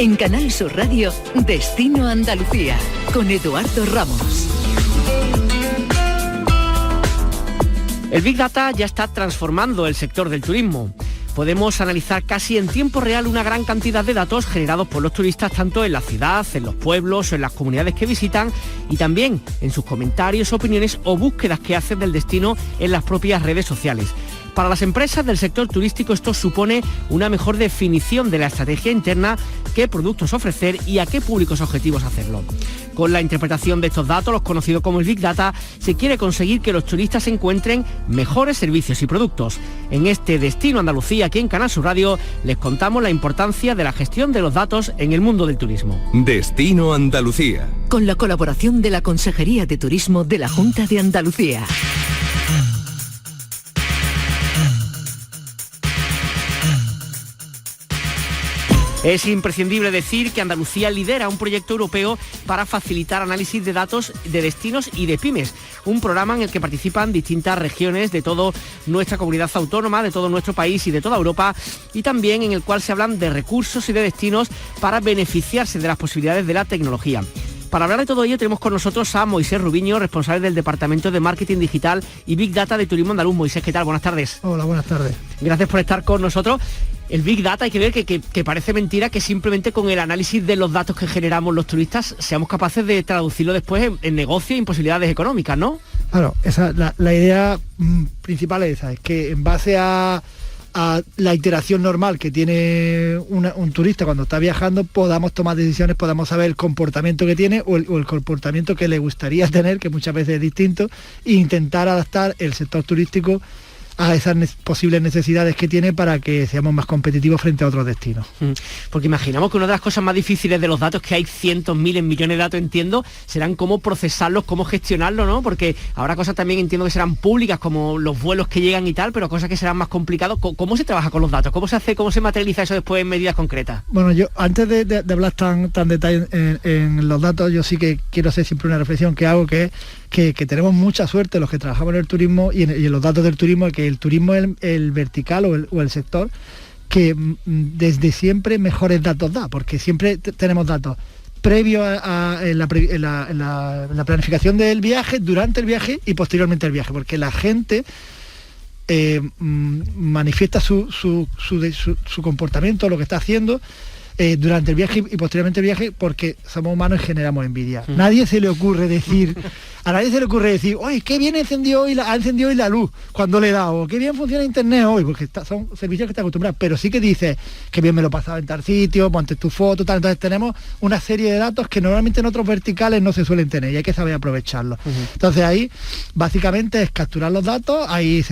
En Canal Sur Radio, Destino Andalucía, con Eduardo Ramos. El Big Data ya está transformando el sector del turismo. Podemos analizar casi en tiempo real una gran cantidad de datos generados por los turistas tanto en la ciudad, en los pueblos o en las comunidades que visitan y también en sus comentarios, opiniones o búsquedas que hacen del destino en las propias redes sociales. Para las empresas del sector turístico esto supone una mejor definición de la estrategia interna, qué productos ofrecer y a qué públicos objetivos hacerlo. Con la interpretación de estos datos, los conocidos como el Big Data, se quiere conseguir que los turistas encuentren mejores servicios y productos. En este Destino Andalucía, aquí en Canal Sur Radio, les contamos la importancia de la gestión de los datos en el mundo del turismo. Destino Andalucía. Con la colaboración de la Consejería de Turismo de la Junta de Andalucía. Es imprescindible decir que Andalucía lidera un proyecto europeo para facilitar análisis de datos de destinos y de pymes, un programa en el que participan distintas regiones de toda nuestra comunidad autónoma, de todo nuestro país y de toda Europa, y también en el cual se hablan de recursos y de destinos para beneficiarse de las posibilidades de la tecnología. Para hablar de todo ello tenemos con nosotros a Moisés Rubiño, responsable del Departamento de Marketing Digital y Big Data de Turismo Andaluz. Moisés, ¿qué tal? Buenas tardes. Hola, buenas tardes. Gracias por estar con nosotros. El Big Data, hay que ver que parece mentira que simplemente con el análisis de los datos que generamos los turistas seamos capaces de traducirlo después en negocio y en posibilidades económicas, ¿no? Claro, la idea principal es esa, es que en base a la iteración normal que tiene un turista cuando está viajando, podamos tomar decisiones, podamos saber el comportamiento que tiene o el comportamiento que le gustaría tener, que muchas veces es distinto, e intentar adaptar el sector turístico a esas posibles necesidades que tiene para que seamos más competitivos frente a otros destinos. Porque imaginamos que una de las cosas más difíciles de los datos, que hay cientos, miles, millones de datos, entiendo, serán cómo procesarlos, cómo gestionarlos, ¿no? Porque habrá cosas también, entiendo, que serán públicas, como los vuelos que llegan y tal, pero cosas que serán más complicadas. ¿Cómo se trabaja con los datos? ¿Cómo se hace, cómo se materializa eso después en medidas concretas? Bueno, yo antes de hablar tan detalle en los datos, yo sí que quiero hacer siempre una reflexión que hago, que es que tenemos mucha suerte los que trabajamos en el turismo y en los datos del turismo, que el turismo es el vertical o el sector que desde siempre mejores datos da, porque siempre tenemos datos previos en la planificación del viaje, durante el viaje y posteriormente al viaje, porque la gente manifiesta su comportamiento, lo que está haciendo durante el viaje y posteriormente el viaje, porque somos humanos y generamos envidia. A nadie se le ocurre decir, oye, qué bien ha encendido hoy la luz cuando le he dado, o qué bien funciona internet hoy, porque son servicios que está acostumbrado, pero sí que dice que bien me lo he pasado en tal sitio, ponte tu foto, tal. Entonces tenemos una serie de datos que normalmente en otros verticales no se suelen tener y hay que saber aprovecharlos. Entonces ahí básicamente es capturar los datos, ahí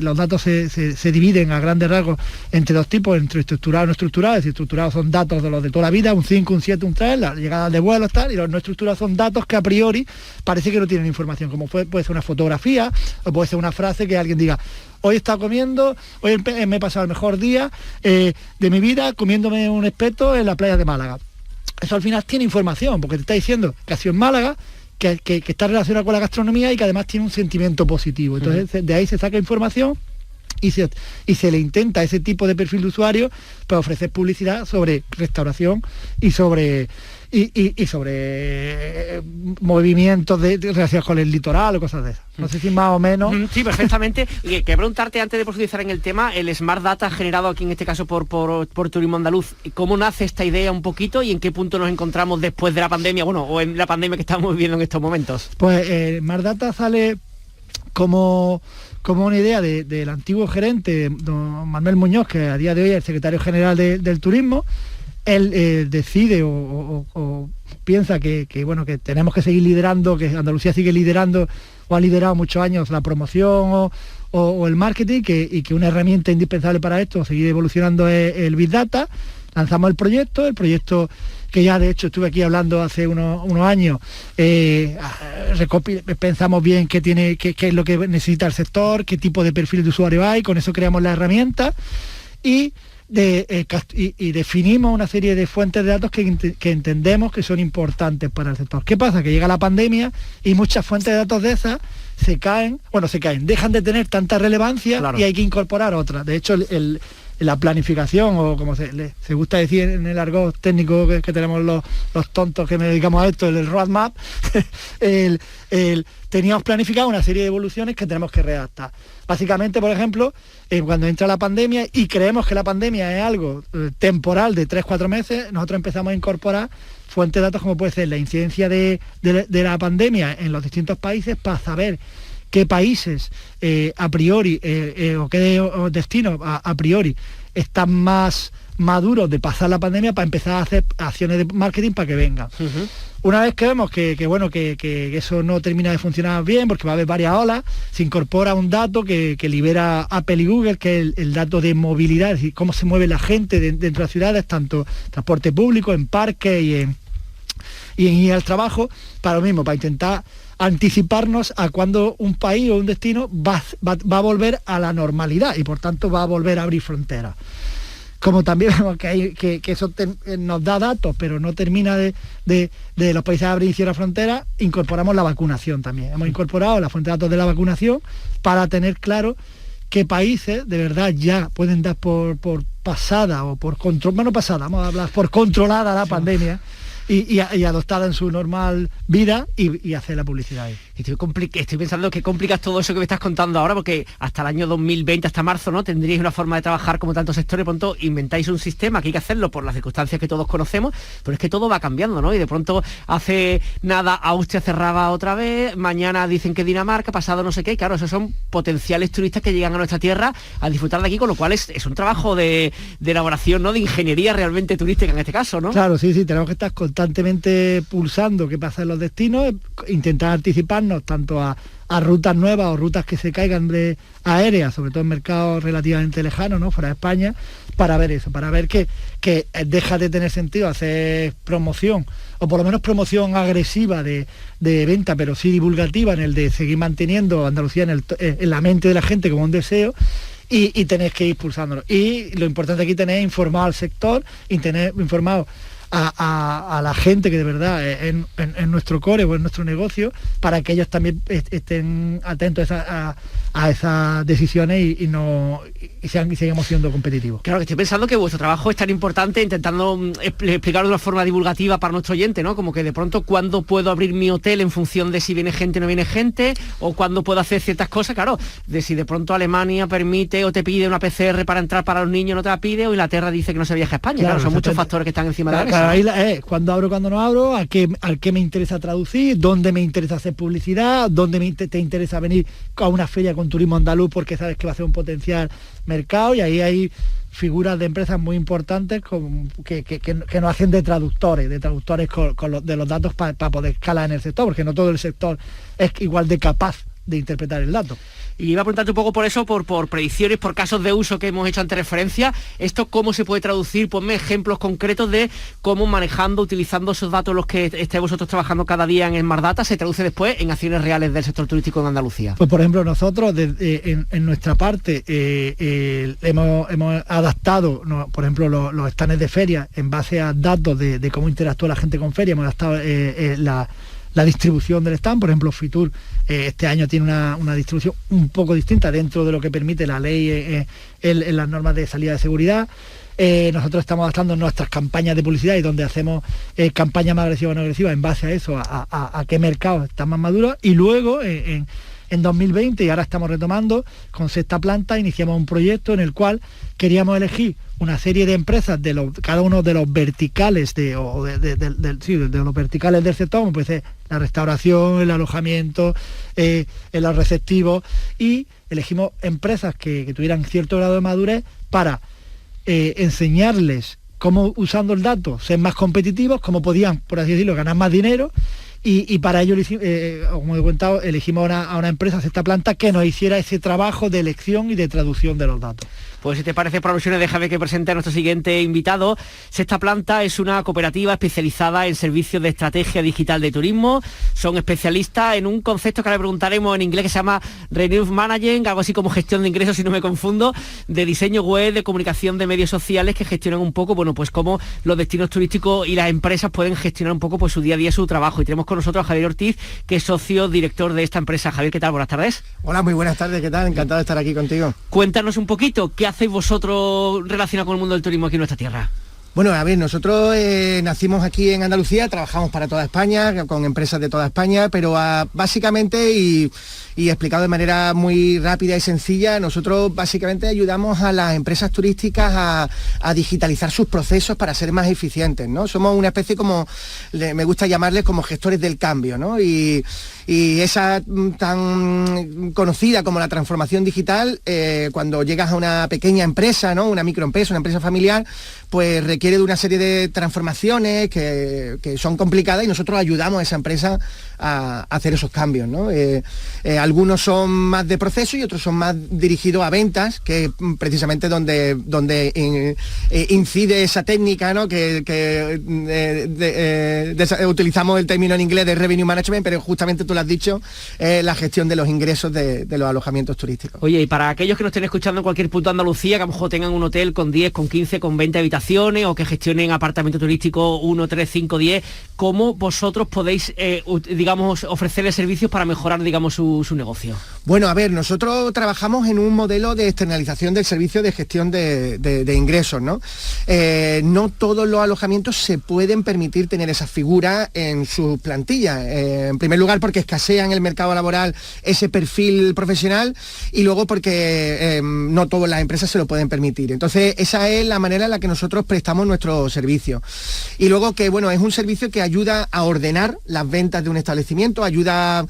los datos se dividen a grandes rasgos entre dos tipos, entre estructurados y no estructurados. Es decir, estructurados son datos de los de toda la vida, un 5, un 7, un 3, las llegadas de vuelos, tal, y los no estructurados son datos que a priori parece que no tienen información, como puede ser una fotografía o puede ser una frase que alguien diga, hoy he estado comiendo, hoy me he pasado el mejor día de mi vida comiéndome un espeto en la playa de Málaga. Eso al final tiene información, porque te está diciendo que ha sido en Málaga, que está relacionado con la gastronomía y que además tiene un sentimiento positivo. Entonces de ahí se saca información y se le intenta a ese tipo de perfil de usuario para ofrecer publicidad sobre restauración y sobre movimientos relacionados con el litoral o cosas de esas. No sé si más o menos. Sí, perfectamente. Y quería preguntarte, antes de profundizar en el tema, el Smart Data generado aquí en este caso por Turismo Andaluz, ¿cómo nace esta idea un poquito y en qué punto nos encontramos después de la pandemia, o en la pandemia que estamos viviendo en estos momentos? Pues Smart Data sale como una idea del antiguo gerente, don Manuel Muñoz, que a día de hoy es el secretario general del turismo. Él decide o piensa que tenemos que seguir liderando, que Andalucía sigue liderando o ha liderado muchos años la promoción o el marketing, y que una herramienta indispensable para esto, seguir evolucionando, es el Big Data. Lanzamos el proyecto que ya de hecho estuve aquí hablando hace unos años, pensamos bien qué es lo que necesita el sector, qué tipo de perfil de usuario hay, con eso creamos la herramienta y definimos una serie de fuentes de datos que entendemos que son importantes para el sector. ¿Qué pasa? Que llega la pandemia y muchas fuentes de datos de esas dejan de tener tanta relevancia, claro, y hay que incorporar otras. De hecho, la planificación, o como se gusta decir en el argot técnico que tenemos los tontos que me dedicamos a esto, el roadmap, teníamos planificado una serie de evoluciones que tenemos que redactar. Básicamente, por ejemplo, cuando entra la pandemia y creemos que la pandemia es algo temporal de 3-4 meses, nosotros empezamos a incorporar fuentes de datos como puede ser la incidencia de la pandemia en los distintos países para saber qué países a priori o qué destinos a priori están más maduros de pasar la pandemia para empezar a hacer acciones de marketing para que vengan. Uh-huh. Una vez que vemos que eso no termina de funcionar bien porque va a haber varias olas, se incorpora un dato que libera Apple y Google, que es el dato de movilidad, es decir, cómo se mueve la gente dentro de las ciudades, tanto transporte público, en parques y en ir al trabajo, para lo mismo, para intentar anticiparnos a cuando un país o un destino va a volver a la normalidad y por tanto va a volver a abrir fronteras. Como también vemos que eso nos da datos, pero no termina de los países abrir y cierrar fronteras, incorporamos la vacunación también. Hemos incorporado la fuente de datos de la vacunación para tener claro qué países de verdad ya pueden dar por pasada o por vamos a hablar por controlada la pandemia. Y adoptada en su normal vida y hacer la publicidad ahí. Estoy pensando que complicas todo eso que me estás contando ahora, porque hasta el año 2020, hasta marzo, ¿no? Tendríais una forma de trabajar como tantos sectores, pronto inventáis un sistema que hay que hacerlo por las circunstancias que todos conocemos, pero es que todo va cambiando, ¿no? Y de pronto hace nada Austria cerraba otra vez, mañana dicen que Dinamarca, pasado no sé qué, y claro, esos son potenciales turistas que llegan a nuestra tierra a disfrutar de aquí, con lo cual es un trabajo de elaboración, ¿no? De ingeniería realmente turística en este caso, ¿no? Claro, sí, tenemos que estar constantemente pulsando qué pasa en los destinos, intentar anticiparnos tanto a rutas nuevas o rutas que se caigan de aéreas, sobre todo en mercados relativamente lejanos, ¿no? Fuera de España, para ver eso, para ver que deja de tener sentido hacer promoción, o por lo menos promoción agresiva de venta, pero sí divulgativa, en el de seguir manteniendo Andalucía en la mente de la gente como un deseo, y tenéis que ir pulsándolo. Y lo importante aquí tener informado al sector y tener informado a la gente que de verdad en nuestro core o en nuestro negocio, para que ellos también estén atentos a esas decisiones y sigamos siendo competitivos. Claro, que estoy pensando que vuestro trabajo es tan importante, intentando explicarlo de una forma divulgativa para nuestro oyente, ¿no? Como que de pronto, ¿cuándo puedo abrir mi hotel en función de si viene gente o no viene gente? O cuándo puedo hacer ciertas cosas, claro, de si de pronto Alemania permite o te pide una PCR para entrar para los niños, no te la pide, o Inglaterra dice que no se viaja a España. Claro, son muchos factores que están encima de la mesa. Claro, ahí cuándo abro, cuándo no abro, al qué me interesa traducir, dónde me interesa hacer publicidad, dónde te interesa venir a una feria con turismo andaluz porque sabes que va a ser un potencial mercado, y ahí hay figuras de empresas muy importantes que nos hacen de traductores de los datos para poder escalar en el sector, porque no todo el sector es igual de capaz de interpretar el dato. Y iba a preguntarte un poco por eso, por predicciones, por casos de uso que hemos hecho ante referencia. ¿Esto cómo se puede traducir? Ponme ejemplos concretos de cómo manejando, utilizando esos datos los que estéis vosotros trabajando cada día en Smart Data, se traduce después en acciones reales del sector turístico en Andalucía. Pues por ejemplo, nosotros en nuestra parte hemos adaptado, por ejemplo, los stands de feria en base a datos de cómo interactúa la gente con feria. Hemos adaptado la distribución del stand. Por ejemplo, Fitur este año tiene una distribución un poco distinta dentro de lo que permite la ley en las normas de salida de seguridad. Nosotros estamos adaptando nuestras campañas de publicidad, y donde hacemos campañas más agresivas o no agresivas en base a eso, a qué mercados están más maduros. Y luego en 2020, y ahora estamos retomando, con Sexta Planta iniciamos un proyecto en el cual queríamos elegir una serie de empresas de cada uno de los verticales de los verticales del sector, como puede ser la restauración, el alojamiento, los receptivos, y elegimos empresas que tuvieran cierto grado de madurez para enseñarles cómo, usando el dato, ser más competitivos, cómo podían, por así decirlo, ganar más dinero. Y para ello, como he contado, elegimos a una empresa, Sexta Planta, que nos hiciera ese trabajo de elección y de traducción de los datos. Pues si te parece, por alusiones, déjame que presente a nuestro siguiente invitado. Sexta Planta es una cooperativa especializada en servicios de estrategia digital de turismo. Son especialistas en un concepto que ahora preguntaremos en inglés, que se llama Revenue Management, algo así como gestión de ingresos, si no me confundo, de diseño web, de comunicación de medios sociales, que gestionan un poco, bueno, pues cómo los destinos turísticos y las empresas pueden gestionar un poco pues su día a día, su trabajo. Y tenemos con con nosotros a Javier Ortiz, que es socio director de esta empresa. Javier, ¿qué tal? Buenas tardes. Hola, muy buenas tardes, ¿qué tal? Encantado de estar aquí contigo. Cuéntanos un poquito, ¿qué hacéis vosotros relacionado con el mundo del turismo aquí en nuestra tierra? Bueno, a ver, nosotros nacimos aquí en Andalucía, trabajamos para toda España, con empresas de toda España, pero básicamente, y explicado de manera muy rápida y sencilla, nosotros básicamente ayudamos a las empresas turísticas a digitalizar sus procesos para ser más eficientes, ¿no? Somos una especie como, me gusta llamarles como gestores del cambio, ¿no? Y esa tan conocida como la transformación digital, cuando llegas a una pequeña empresa, ¿no? Una microempresa, una empresa familiar, pues requiere de una serie de transformaciones que son complicadas y nosotros ayudamos a esa empresa a hacer esos cambios, ¿no? Algunos son más de proceso y otros son más dirigidos a ventas, que es precisamente donde incide esa técnica, ¿no? Utilizamos el término en inglés de revenue management, pero justamente tú lo has dicho, la gestión de los ingresos de los alojamientos turísticos. Oye, y para aquellos que nos estén escuchando en cualquier punto de Andalucía, que a lo mejor tengan un hotel con 10, con 15, con 20 habitaciones, o que gestionen apartamento turístico 1, 3, 5, 10, ¿cómo vosotros podéis, digamos, ofrecerles servicios para mejorar, digamos, su negocio? Bueno, a ver, nosotros trabajamos en un modelo de externalización del servicio de gestión de ingresos, ¿no? No todos los alojamientos se pueden permitir tener esa figura en sus plantillas. En primer lugar, porque escasea en el mercado laboral ese perfil profesional, y luego porque no todas las empresas se lo pueden permitir. Entonces, esa es la manera en la que nosotros prestamos nuestro servicio. Y luego que, bueno, es un servicio que ayuda a ordenar las ventas de un establecimiento, ayuda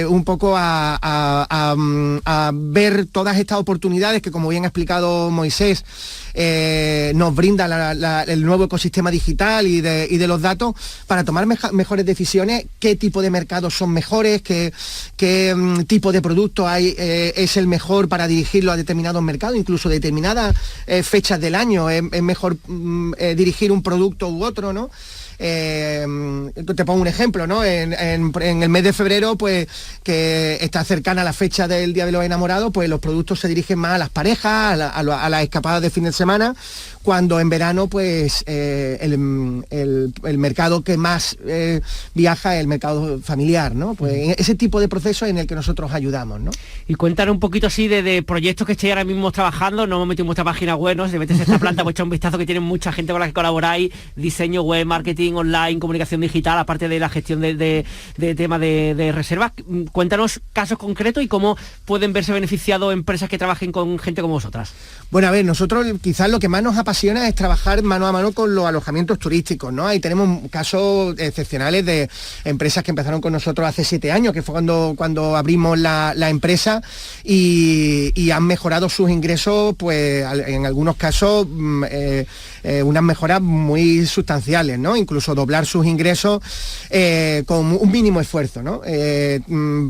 un poco a ver todas estas oportunidades que, como bien ha explicado Moisés, nos brinda el nuevo ecosistema digital y de los datos para tomar mejores decisiones, qué tipo de mercados son mejores, qué tipo de producto es el mejor para dirigirlo a determinados mercados, incluso determinadas fechas del año, es mejor dirigir un producto u otro, ¿no? Te pongo un ejemplo, ¿no? En el mes de febrero, pues, que está cercana la fecha del Día de los Enamorados, pues los productos se dirigen más a las parejas, a las escapadas de fin de semana, cuando en verano, pues, el mercado que más viaja es el mercado familiar, ¿no? Pues ese tipo de proceso en el que nosotros ayudamos, ¿no? Y cuéntanos un poquito así de proyectos que estéis ahora mismo trabajando. No hemos metido en vuestra página web, ¿no? Si metes esta planta, pues echa un vistazo, que tienen mucha gente con la que colaboráis, diseño web, marketing online, comunicación digital, aparte de la gestión de tema de reservas. Cuéntanos casos concretos y cómo pueden verse beneficiados empresas que trabajen con gente como vosotras. Bueno, a ver, nosotros quizás lo que más nos apasiona es trabajar mano a mano con los alojamientos turísticos, ¿no? Ahí tenemos casos excepcionales de empresas que empezaron con nosotros hace 7 años, que fue cuando abrimos la empresa, y han mejorado sus ingresos, pues en algunos casos unas mejoras muy sustanciales, ¿no? Incluso doblar sus ingresos con un mínimo esfuerzo, ¿no?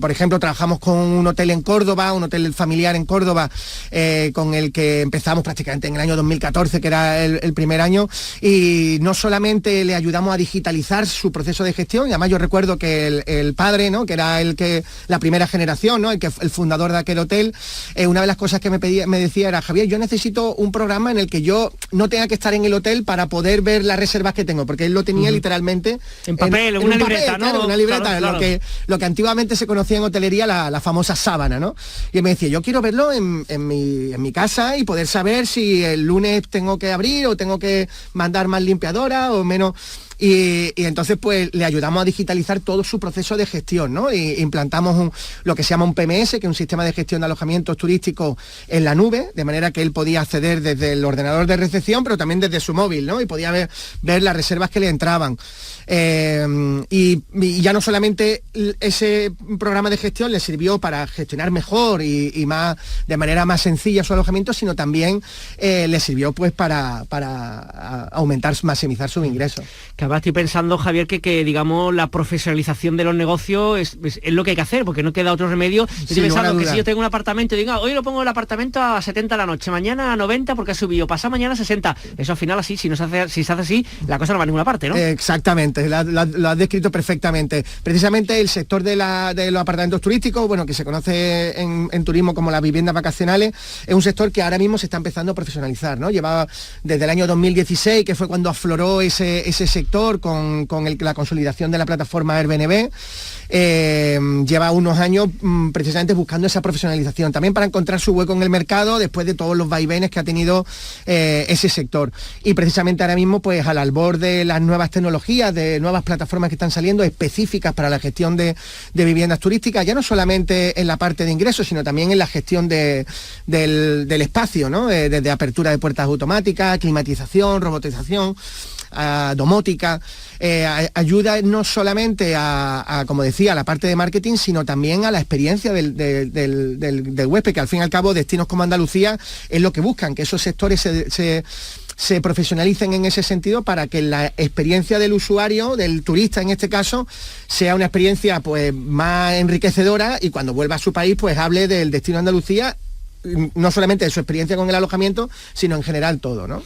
Por ejemplo, trabajamos con un hotel en Córdoba, un hotel familiar en Córdoba, con el que empezamos prácticamente en el año 2014, que era el primer año, y no solamente le ayudamos a digitalizar su proceso de gestión, y además yo recuerdo que el padre, ¿no? Que era la primera generación, ¿no? El fundador de aquel hotel, una de las cosas que me decía era: Javier, yo necesito un programa en el que yo no tenga que estar en el hotel para poder ver las reservas que tengo, porque él lo tenía literalmente en papel, en una libreta, papel, ¿no? Claro, una libreta, claro. Lo que antiguamente se conocía en hotelería, la famosa sábana, ¿no? Y él me decía: yo quiero verlo en mi casa y poder saber si el lunes tengo que abrir o tengo que mandar más limpiadora o menos. Y entonces, pues, le ayudamos a digitalizar todo su proceso de gestión, ¿no? Y implantamos lo que se llama un PMS, que es un sistema de gestión de alojamientos turísticos en la nube, de manera que él podía acceder desde el ordenador de recepción, pero también desde su móvil, ¿no? Y podía ver las reservas que le entraban. Y ya no solamente ese programa de gestión le sirvió para gestionar mejor y más, de manera más sencilla su alojamiento, sino también le sirvió, pues, para aumentar, maximizar sus ingresos. Que ahora estoy pensando, Javier, que digamos la profesionalización de los negocios es lo que hay que hacer, porque no queda otro remedio. Estoy pensando que si yo tengo un apartamento y digo, hoy lo pongo el apartamento a 70 la noche, mañana a 90 porque ha subido, pasado mañana a 60. Eso al final así, si se hace así, la cosa no va a ninguna parte, ¿no? Exactamente, lo has descrito perfectamente. Precisamente el sector de los apartamentos turísticos, bueno, que se conoce en turismo como las viviendas vacacionales, es un sector que ahora mismo se está empezando a profesionalizar, ¿no? Llevaba desde el año 2016, que fue cuando afloró ese sector sector con la consolidación de la plataforma Airbnb. Lleva unos años precisamente buscando esa profesionalización, también para encontrar su hueco en el mercado después de todos los vaivenes que ha tenido ese sector. Y precisamente ahora mismo, pues al albor de las nuevas tecnologías, de nuevas plataformas que están saliendo específicas para la gestión de viviendas turísticas, ya no solamente en la parte de ingresos, sino también en la gestión del espacio, ¿no? Desde apertura de puertas automáticas, climatización, robotización, domótica. Ayuda no solamente a, como decía, a la parte de marketing, sino también a la experiencia del huésped, que al fin y al cabo destinos como Andalucía es lo que buscan, que esos sectores se profesionalicen en ese sentido para que la experiencia del usuario, del turista en este caso, sea una experiencia pues más enriquecedora, y cuando vuelva a su país pues hable del destino Andalucía, no solamente de su experiencia con el alojamiento, sino en general todo, ¿no?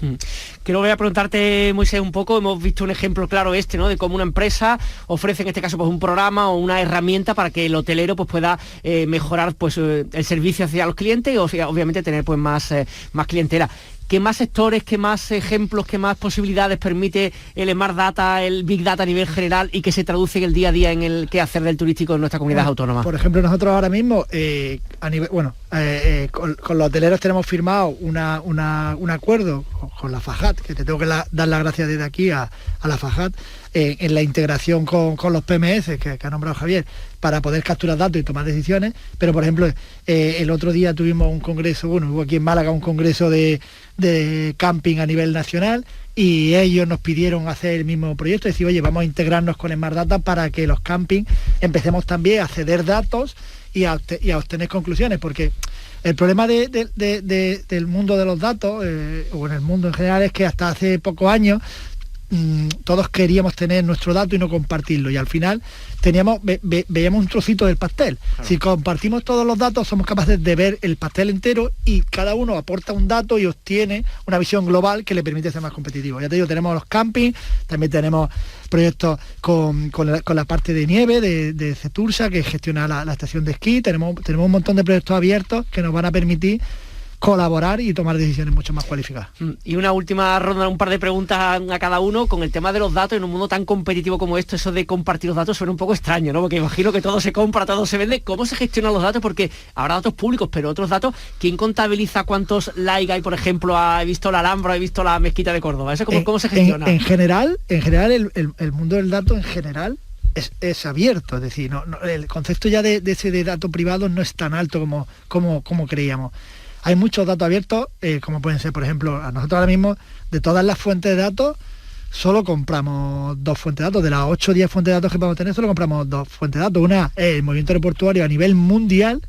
Quiero voy a preguntarte, Moisés, un poco, hemos visto un ejemplo claro ¿no? De cómo una empresa ofrece en este caso pues un programa o una herramienta para que el hotelero pues pueda mejorar pues el servicio hacia los clientes y obviamente tener pues más clientela. ¿Qué más sectores, qué más ejemplos, qué más posibilidades permite el Smart Data, el Big Data a nivel general y que se traduce en el día a día en el quehacer del turístico en nuestra comunidad autónoma? Por ejemplo, nosotros ahora mismo, con los hoteleros tenemos firmado un acuerdo con la FAJAT, que te tengo que dar las gracias desde aquí a la FAJAT, en la integración con los PMS que ha nombrado Javier, para poder capturar datos y tomar decisiones. Pero, por ejemplo, el otro día tuvimos un congreso, hubo aquí en Málaga un congreso de camping a nivel nacional, y ellos nos pidieron hacer el mismo proyecto, decir, oye, vamos a integrarnos con Smart Data para que los camping empecemos también a ceder datos y a obtener conclusiones, porque el problema del mundo de los datos, o en el mundo en general, es que hasta hace pocos años todos queríamos tener nuestro dato y no compartirlo, y al final veíamos un trocito del pastel. Claro. Si compartimos todos los datos, somos capaces de ver el pastel entero, y cada uno aporta un dato y obtiene una visión global que le permite ser más competitivo. Ya te digo, tenemos los campings, también tenemos proyectos con la parte de nieve de Cetursa, que gestiona la estación de esquí. Tenemos un montón de proyectos abiertos que nos van a permitir colaborar y tomar decisiones mucho más cualificadas. Y una última ronda, un par de preguntas a cada uno. Con el tema de los datos, en un mundo tan competitivo como esto, eso de compartir los datos suena un poco extraño, ¿no? Porque imagino que todo se compra, todo se vende. ¿Cómo se gestionan los datos? Porque habrá datos públicos, pero otros datos, ¿quién contabiliza cuántos likes hay? Por ejemplo, he visto la Alhambra, he visto la Mezquita de Córdoba. ¿Eso cómo se gestiona? En general, el mundo del dato en general es abierto, es decir, el concepto ya de datos privados no es tan alto como creíamos. Hay muchos datos abiertos, como pueden ser, por ejemplo, a nosotros ahora mismo, de todas las fuentes de datos, solo compramos 2 fuentes de datos. De las 8 o 10 fuentes de datos que podemos tener, solo compramos 2 fuentes de datos. Una es el movimiento aeroportuario a nivel mundial,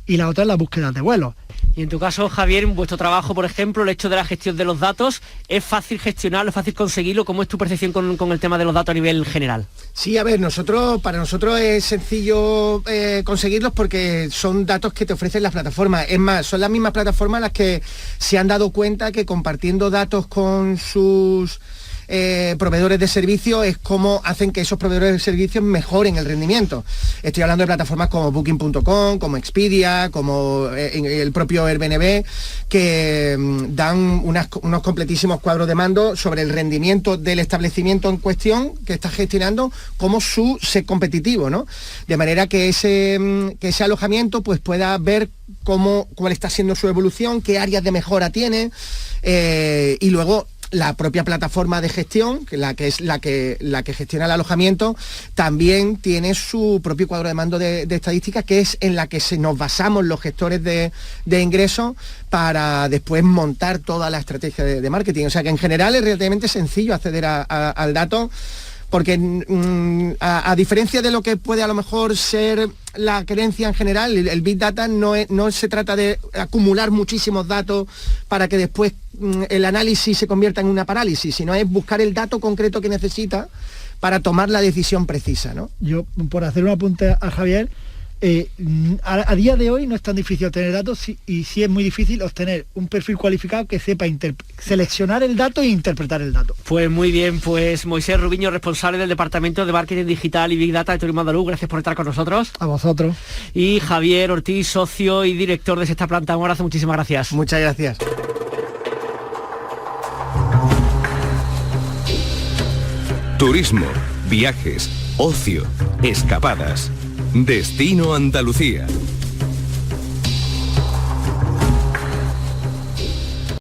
y la otra es la búsqueda de vuelos. Y en tu caso, Javier, en vuestro trabajo, por ejemplo, el hecho de la gestión de los datos, ¿es fácil gestionarlo, es fácil conseguirlo? ¿Cómo es tu percepción con el tema de los datos a nivel general? Sí, a ver, para nosotros es sencillo conseguirlos, porque son datos que te ofrecen las plataformas. Es más, son las mismas plataformas las que se han dado cuenta que compartiendo datos con sus proveedores de servicios es como hacen que esos proveedores de servicios mejoren el rendimiento. Estoy hablando de plataformas como Booking.com, como Expedia, como el propio Airbnb, que dan unos completísimos cuadros de mando sobre el rendimiento del establecimiento en cuestión que está gestionando, como su ser competitivo, ¿no? De manera que ese alojamiento pues pueda ver cuál está siendo su evolución, qué áreas de mejora tiene, y luego la propia plataforma de gestión, que es la que gestiona el alojamiento, también tiene su propio cuadro de mando de estadísticas, que es en la que nos basamos los gestores de ingresos para después montar toda la estrategia de marketing. O sea que en general es relativamente sencillo acceder al dato, porque a diferencia de lo que puede a lo mejor ser la creencia en general, el Big Data no se trata de acumular muchísimos datos para que después el análisis se convierta en una parálisis, sino es buscar el dato concreto que necesita para tomar la decisión precisa, ¿no? Yo, por hacer un apunte a Javier, a día de hoy no es tan difícil obtener datos, y sí es muy difícil obtener un perfil cualificado que sepa seleccionar el dato e interpretar el dato. Pues muy bien, pues Moisés Rubiño, responsable del Departamento de Marketing Digital y Big Data de Turismo Andaluz, gracias por estar con nosotros. A vosotros. Y Javier Ortiz, socio y director de Sexta Planta. Un abrazo, muchísimas gracias. Muchas gracias. Turismo, viajes, ocio, escapadas. Destino Andalucía.